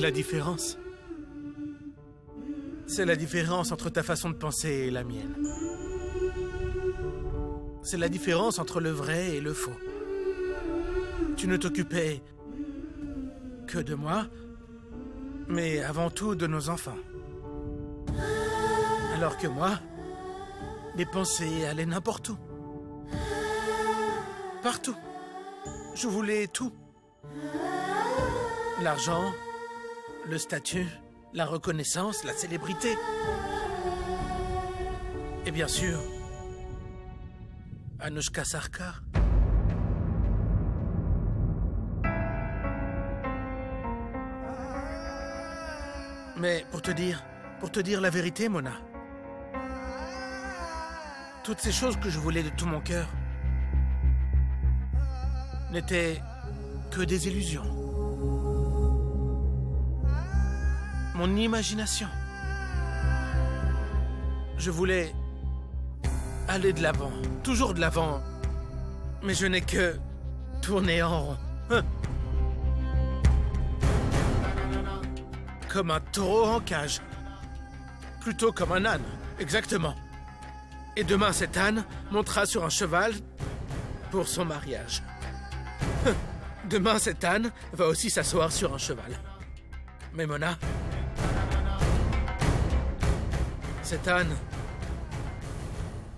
la différence. C'est la différence entre ta façon de penser et la mienne. C'est la différence entre le vrai et le faux. Tu ne t'occupais que de moi, mais avant tout de nos enfants. Alors que moi, mes pensées allaient n'importe où. Partout. Je voulais tout. L'argent, le statut, la reconnaissance, la célébrité. Et bien sûr, Anushka Sarkar. Mais pour te dire la vérité, Mona, toutes ces choses que je voulais de tout mon cœur n'étaient que des illusions. Mon imagination. Je voulais aller de l'avant, toujours de l'avant, mais je n'ai que tourné en rond. Comme un taureau en cage. Plutôt comme un âne, exactement. Et demain, cet âne montera sur un cheval pour son mariage. Demain, cet âne va aussi s'asseoir sur un cheval. Mais Mona, cet âne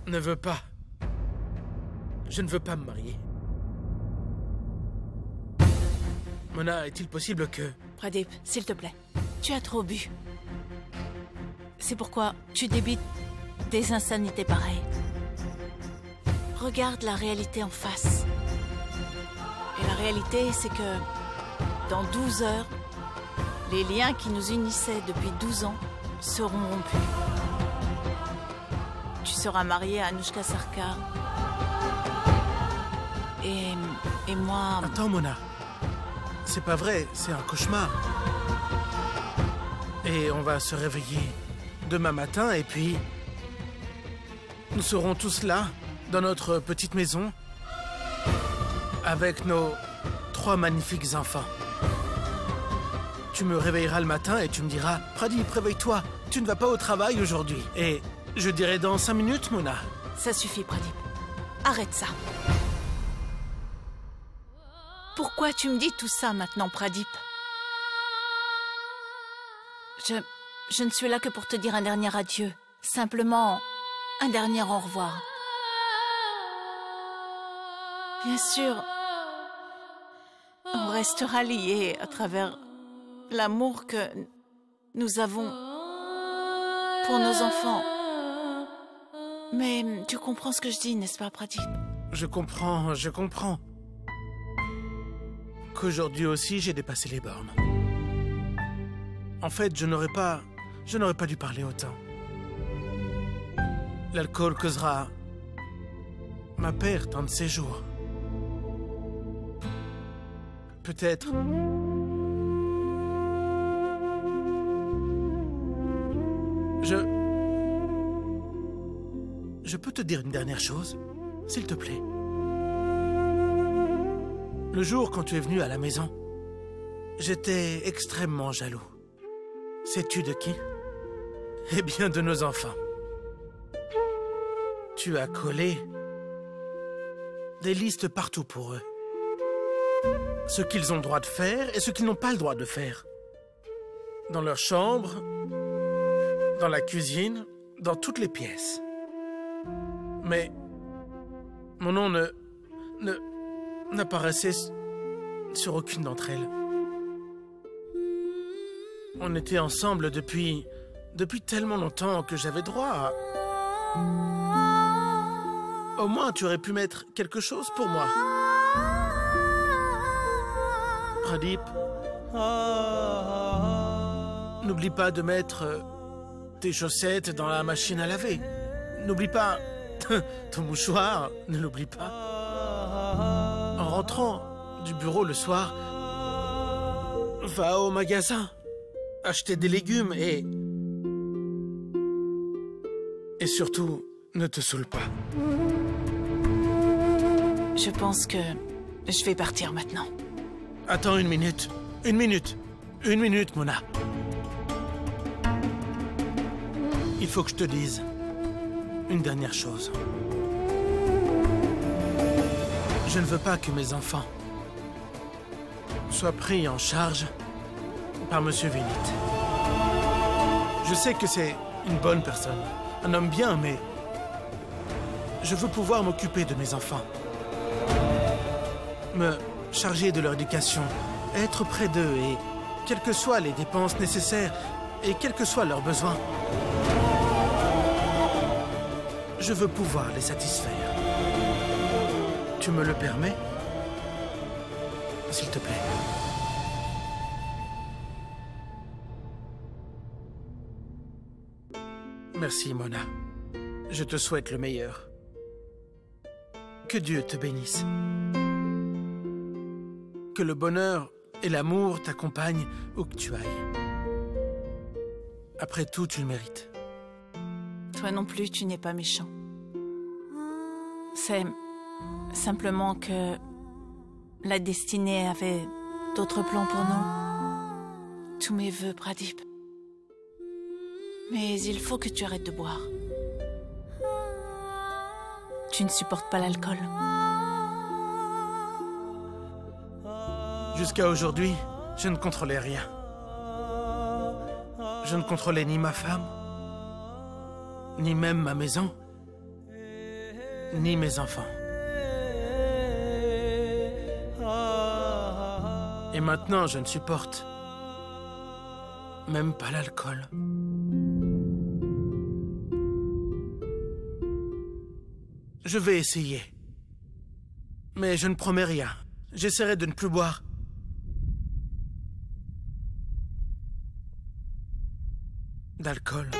ne veut pas. Je ne veux pas me marier. Mona, est-il possible que... Pradeep, s'il te plaît, tu as trop bu. C'est pourquoi tu débites des insanités pareilles. Regarde la réalité en face. Et la réalité, c'est que dans 12 heures, les liens qui nous unissaient depuis 12 ans seront rompus. Tu seras mariée à Anushka Sarkar. Et moi... Attends, Mona. C'est pas vrai, c'est un cauchemar. Et on va se réveiller demain matin et puis... Nous serons tous là, dans notre petite maison, avec nos 3 magnifiques enfants. Tu me réveilleras le matin et tu me diras « Pradeep, réveille-toi, tu ne vas pas au travail aujourd'hui. » Et je dirai dans 5 minutes, Mona. Ça suffit, Pradeep. Arrête ça. Pourquoi tu me dis tout ça maintenant, Pradeep? Je ne suis là que pour te dire un dernier adieu. Simplement, un dernier au revoir. Bien sûr, on restera liés à travers l'amour que nous avons pour nos enfants. Mais tu comprends ce que je dis, n'est-ce pas, Pradeep? Je comprends. Qu'aujourd'hui aussi, j'ai dépassé les bornes. En fait, je n'aurais pas dû parler autant. L'alcool causera ma perte un de ces jours. Peut-être... Je peux te dire une dernière chose, s'il te plaît. Le jour quand tu es venu à la maison, j'étais extrêmement jaloux. Sais-tu de qui? Eh bien, de nos enfants. Tu as collé des listes partout pour eux. Ce qu'ils ont le droit de faire et ce qu'ils n'ont pas le droit de faire. Dans leur chambre, dans la cuisine, dans toutes les pièces. Mais mon nom n'apparaissait sur aucune d'entre elles. On était ensemble depuis tellement longtemps que j'avais droit à... Au moins, tu aurais pu mettre quelque chose pour moi. Pradeep, n'oublie pas de mettre tes chaussettes dans la machine à laver. N'oublie pas ton mouchoir, ne l'oublie pas. En rentrant du bureau le soir, va au magasin, acheter des légumes et surtout, ne te saoule pas. Je pense que je vais partir maintenant. Attends une minute. Une minute, Mona. Il faut que je te dise une dernière chose. Je ne veux pas que mes enfants soient pris en charge par Monsieur Vellit. Je sais que c'est une bonne personne, un homme bien, mais je veux pouvoir m'occuper de mes enfants. Me charger de leur éducation, être près d'eux et quelles que soient les dépenses nécessaires et quels que soient leurs besoins, je veux pouvoir les satisfaire. Tu me le permets? S'il te plaît. Merci, Mona. Je te souhaite le meilleur. Que Dieu te bénisse. Que le bonheur et l'amour t'accompagnent où que tu ailles. Après tout, tu le mérites. Toi non plus, tu n'es pas méchant. C'est simplement que la destinée avait d'autres plans pour nous. Tous mes vœux, Pradip. Mais il faut que tu arrêtes de boire. Tu ne supportes pas l'alcool. Jusqu'à aujourd'hui, je ne contrôlais rien. Je ne contrôlais ni ma femme, ni même ma maison, ni mes enfants. Et maintenant, je ne supporte même pas l'alcool. Je vais essayer. Mais je ne promets rien. J'essaierai de ne plus boire. D'alcool.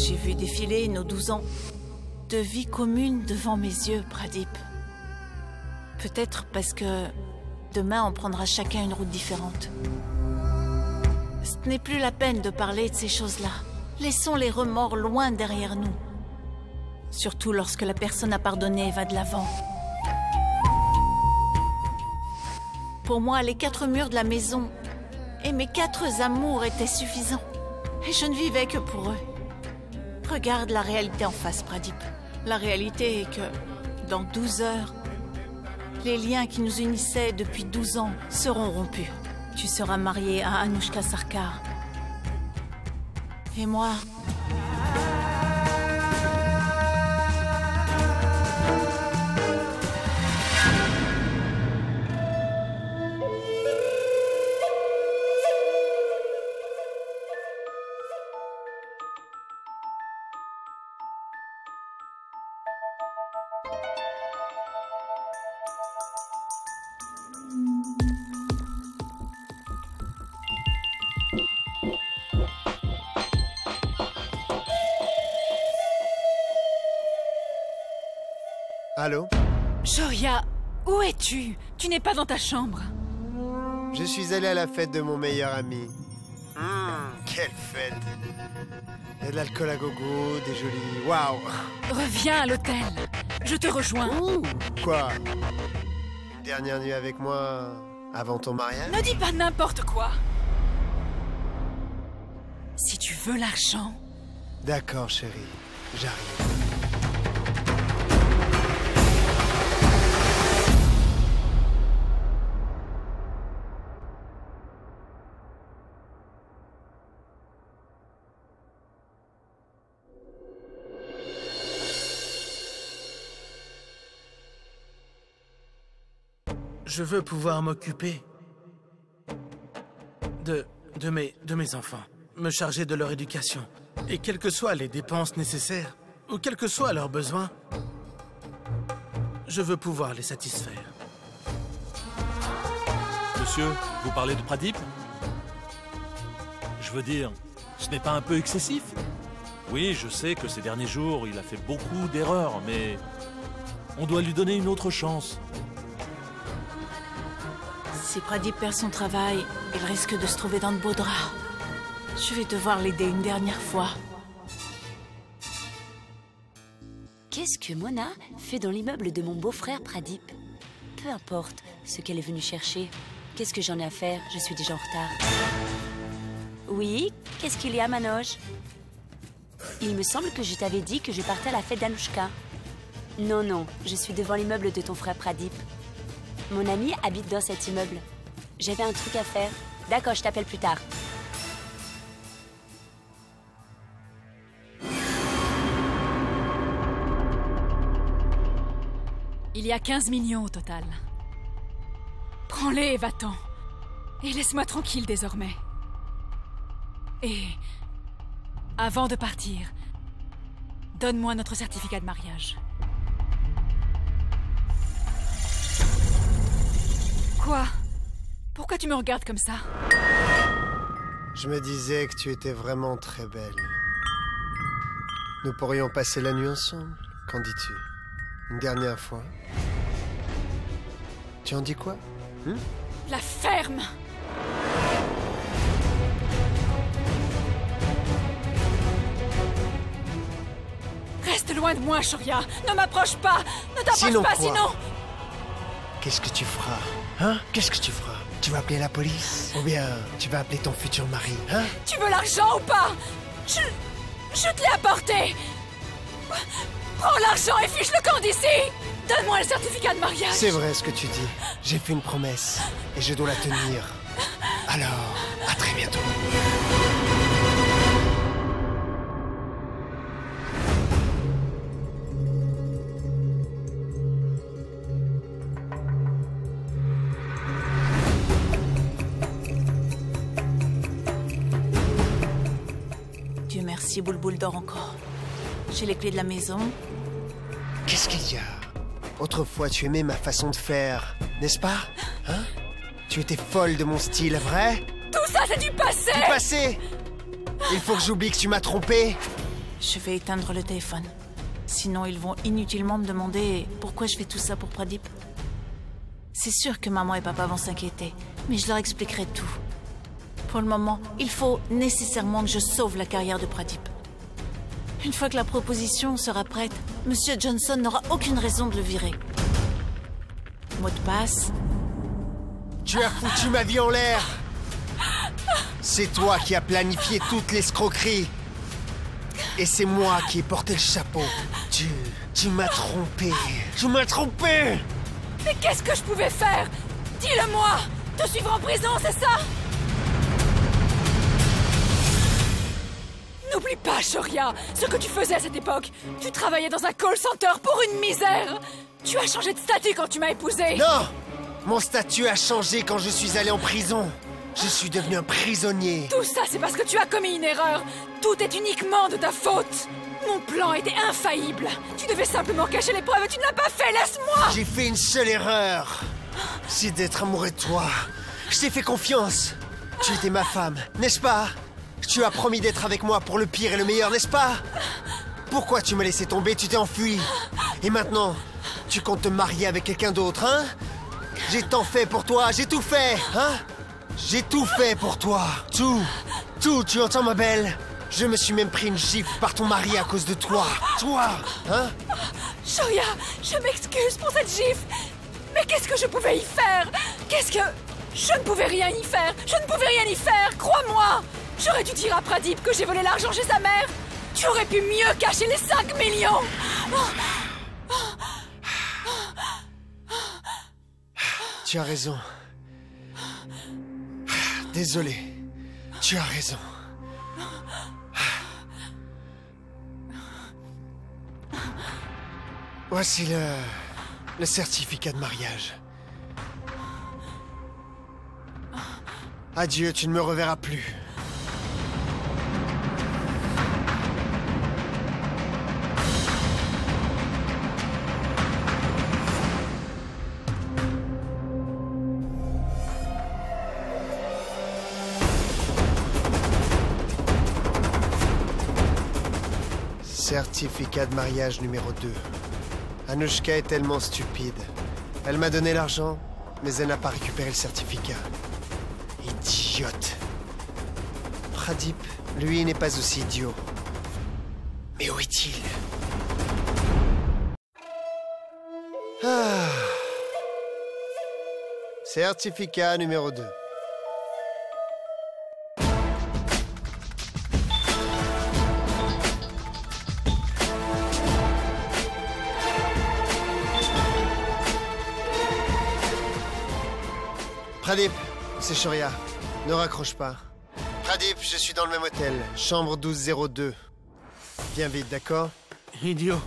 J'ai vu défiler nos 12 ans de vie commune devant mes yeux, Pradip. Peut-être parce que demain, on prendra chacun une route différente. Ce n'est plus la peine de parler de ces choses-là. Laissons les remords loin derrière nous. Surtout lorsque la personne à pardonner va de l'avant. Pour moi, les 4 murs de la maison et mes 4 amours étaient suffisants. Et je ne vivais que pour eux. Regarde la réalité en face, Pradip. La réalité est que, dans 12 heures, les liens qui nous unissaient depuis 12 ans seront rompus. Tu seras marié à Anushka Sarkar. Et moi... Allô? Shoria, où es-tu? Tu n'es pas dans ta chambre. Je suis allé à la fête de mon meilleur ami. Quelle fête! Il y a de l'alcool à gogo, des jolis... Waouh! Reviens à l'hôtel. Je te rejoins. Quoi? Une dernière nuit avec moi avant ton mariage? Ne dis pas n'importe quoi. Si tu veux l'argent... D'accord, chérie. J'arrive. Je veux pouvoir m'occuper de mes enfants, me charger de leur éducation. Et quelles que soient les dépenses nécessaires, ou quels que soient leurs besoins, je veux pouvoir les satisfaire. Monsieur, vous parlez de Pradip? Je veux dire, ce n'est pas un peu excessif? Oui, je sais que ces derniers jours, il a fait beaucoup d'erreurs, mais on doit lui donner une autre chance. Si Pradip perd son travail, il risque de se trouver dans de beaux draps. Je vais devoir l'aider une dernière fois. Qu'est-ce que Mona fait dans l'immeuble de mon beau-frère Pradip? Peu importe ce qu'elle est venue chercher. Qu'est-ce que j'en ai à faire? Je suis déjà en retard. Oui, qu'est-ce qu'il y a, Manoj? Il me semble que je t'avais dit que je partais à la fête d'Anushka. Non, non, je suis devant l'immeuble de ton frère Pradip. Mon ami habite dans cet immeuble. J'avais un truc à faire. D'accord, je t'appelle plus tard. Il y a 15 millions au total. Prends-les et va-t'en. Et laisse-moi tranquille désormais. Et... avant de partir, donne-moi notre certificat de mariage. Quoi? Pourquoi tu me regardes comme ça? Je me disais que tu étais vraiment très belle. Nous pourrions passer la nuit ensemble. Qu'en dis-tu? Une dernière fois. Tu en dis quoi? La ferme! Reste loin de moi, Shoria! Ne m'approche pas! Ne t'approche pas, sinon... Qu'est-ce que tu feras? Hein? Qu'est-ce que tu feras? Tu vas appeler la police? Ou bien tu vas appeler ton futur mari? Hein? Tu veux l'argent ou pas? Je te l'ai apporté! Prends l'argent et fiche le camp d'ici! Donne-moi le certificat de mariage! C'est vrai ce que tu dis. J'ai fait une promesse et je dois la tenir. Alors, à très bientôt. Dieu merci, Boulboul dort encore. J'ai les clés de la maison. Qu'est-ce qu'il y a? Autrefois, tu aimais ma façon de faire, n'est-ce pas? Hein? Tu étais folle de mon style, vrai? Tout ça, c'est du passé! Du passé! Il faut que j'oublie que tu m'as trompé. Je vais éteindre le téléphone. Sinon, ils vont inutilement me demander pourquoi je fais tout ça pour Pradeep. C'est sûr que maman et papa vont s'inquiéter, mais je leur expliquerai tout. Pour le moment, il faut nécessairement que je sauve la carrière de Pradeep. Une fois que la proposition sera prête, Monsieur Johnson n'aura aucune raison de le virer. Mot de passe. Tu as foutu ma vie en l'air. C'est toi qui as planifié toute l'escroquerie. Et c'est moi qui ai porté le chapeau. Tu m'as trompé. Tu m'as trompé. Mais qu'est-ce que je pouvais faire? Dis-le-moi! Te suivre en prison, c'est ça? N'oublie pas, Shoria, ce que tu faisais à cette époque. Tu travaillais dans un call center pour une misère. Tu as changé de statut quand tu m'as épousé. Non! Mon statut a changé quand je suis allé en prison. Je suis devenu un prisonnier. Tout ça, c'est parce que tu as commis une erreur. Tout est uniquement de ta faute. Mon plan était infaillible. Tu devais simplement cacher les preuves et tu ne l'as pas fait, laisse-moi! J'ai fait une seule erreur. C'est d'être amoureux de toi. Je t'ai fait confiance. Tu étais ma femme, n'est-ce pas? Tu as promis d'être avec moi pour le pire et le meilleur, n'est-ce pas? Pourquoi tu m'as laissé tomber? Tu t'es enfui. Et maintenant, tu comptes te marier avec quelqu'un d'autre, hein? J'ai tant fait pour toi, j'ai tout fait, hein? J'ai tout fait pour toi. Tout, tu entends ma belle? Je me suis même pris une gifle par ton mari à cause de toi. Toi, hein? Shoria, je m'excuse pour cette gifle. Mais qu'est-ce que je pouvais y faire? Je ne pouvais rien y faire. Je ne pouvais rien y faire, crois-moi. J'aurais dû dire à Pradeep que j'ai volé l'argent chez sa mère. Tu aurais pu mieux cacher les 5 millions. Tu as raison. Désolé. Tu as raison. Voici le certificat de mariage. Adieu, tu ne me reverras plus. Certificat de mariage numéro 2. Anushka est tellement stupide. Elle m'a donné l'argent, mais elle n'a pas récupéré le certificat. Idiote. Pradeep, lui, n'est pas aussi idiot. Mais où est-il? Ah. Certificat numéro 2. Pradeep, c'est Shoria. Ne raccroche pas. Pradeep, je suis dans le même hôtel. Chambre 1202. Viens vite, d'accord? Idiot.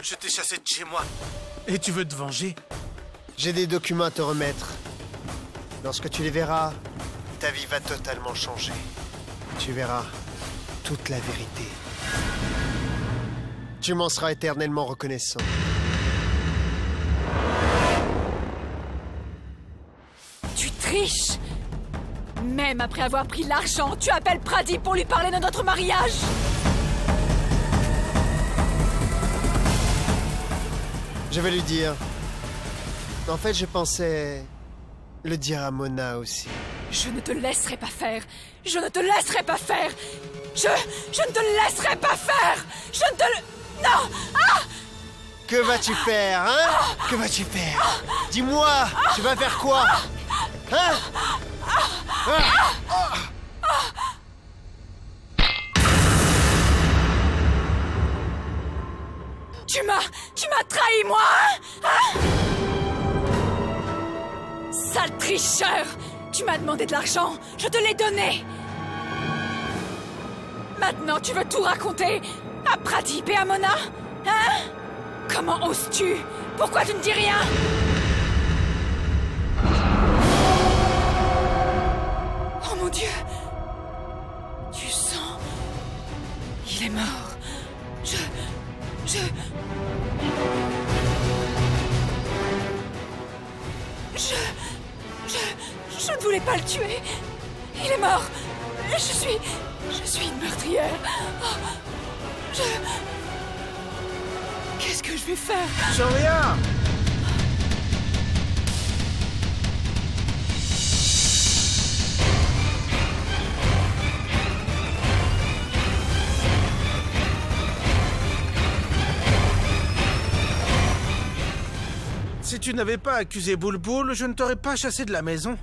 Je t'ai chassé de chez moi. Et tu veux te venger? J'ai des documents à te remettre. Lorsque tu les verras, ta vie va totalement changer. Tu verras toute la vérité. Tu m'en seras éternellement reconnaissant. Tu triches. Même après avoir pris l'argent, tu appelles Pradeep pour lui parler de notre mariage. Je vais lui dire. En fait, je pensais le dire à Mona aussi. Je ne te laisserai pas faire. Je ne te laisserai pas faire. Je ne te laisserai pas faire. Je ne te... Non. Ah! Que vas-tu faire, hein? Que vas-tu faire? Dis-moi, tu vas faire quoi? Hein? Tu m'as trahi, moi, hein? Sale tricheur! Tu m'as demandé de l'argent, je te l'ai donné! Maintenant, tu veux tout raconter à Pradeep et à Mona? Hein? Comment oses-tu? Pourquoi tu ne dis rien? Oh mon Dieu! Du sang... Il est mort. Je ne voulais pas le tuer. Il est mort. Je suis une meurtrière. Oh. Qu'est-ce que je vais faire? Surya! Si tu n'avais pas accusé Boulboul, je ne t'aurais pas chassé de la maison.